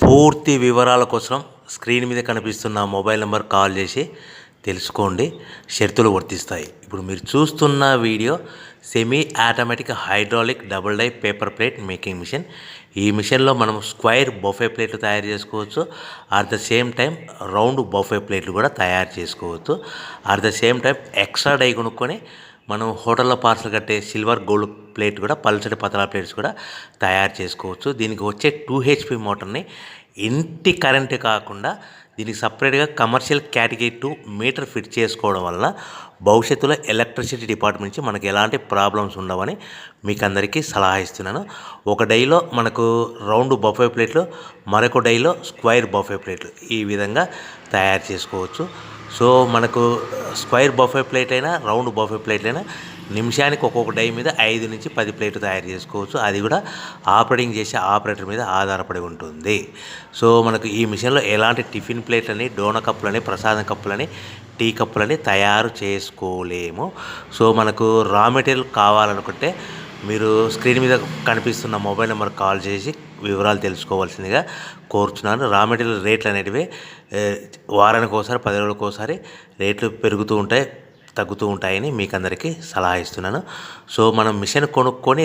పూర్తి వివరాల కోసం స్క్రీన్ మీద కనిపిస్తున్న మొబైల్ నెంబర్ కాల్ చేసి తెలుసుకోండి. షరతులు వర్తిస్తాయి. ఇప్పుడు మీరు చూస్తున్న video semi automatic hydraulic double die paper plate making machine. ఈ మిషన్లో మనం స్క్వైర్ బఫే ప్లేట్లు తయారు చేసుకోవచ్చు. At the same time round buffet ప్లేట్లు కూడా తయారు చేసుకోవచ్చు. At the same time extra die కొనుక్కొని మనం హోటల్లో పార్సల్ కట్టే సిల్వర్ గోల్డ్ ప్లేట్ కూడా పల్చటి పతలా ప్లేట్స్ కూడా తయారు చేసుకోవచ్చు. దీనికి వచ్చే 2 HP మోటార్ని ఇంటి కరెంటు కాకుండా దీనికి సపరేట్గా కమర్షియల్ కేటగిరీ 2 మీటర్ ఫిట్ చేసుకోవడం వల్ల భవిష్యత్తులో ఎలక్ట్రిసిటీ డిపార్ట్మెంట్ నుంచి మనకి ఎలాంటి ప్రాబ్లమ్స్ ఉండవని మీకు అందరికీ సలహా ఇస్తున్నాను. ఒక డైలో మనకు రౌండ్ బఫే ప్లేట్లు, మరొక డైలో స్క్వైర్ బఫే ప్లేట్లు ఈ విధంగా తయారు చేసుకోవచ్చు. సో మనకు స్క్వైర్ బఫే ప్లేట్ అయినా రౌండ్ బఫే ప్లేట్ అయినా నిమిషానికి ఒక్కొక్క డై మీద 5 నుంచి 10 ప్లేట్లు తయారు చేసుకోవచ్చు. అది కూడా ఆపరేటింగ్ చేసే ఆపరేటర్ మీద ఆధారపడి ఉంటుంది. సో మనకు ఈ మిషన్లో ఎలాంటి టిఫిన్ ప్లేట్లని, డోనా కప్పులని, ప్రసాదం కప్పులని, టీ కప్పులని తయారు చేసుకోలేము. సో మనకు రా మెటీరియల్ కావాలనుకుంటే మీరు స్క్రీన్ మీద కనిపిస్తున్న మొబైల్ నెంబర్ కాల్ చేసి వివరాలు తెలుసుకోవాల్సిందిగా కోరుచున్నాను. రా మెటీరియల్ రేట్లు అనేటివి వారానికి ఒకసారి, 10 రోజులకు ఒకసారి రేట్లు పెరుగుతూ ఉంటాయి, తగ్గుతూ ఉంటాయని మీకు అందరికీ సలహా ఇస్తున్నాను. సో మనం మిషన్ కొనుక్కొని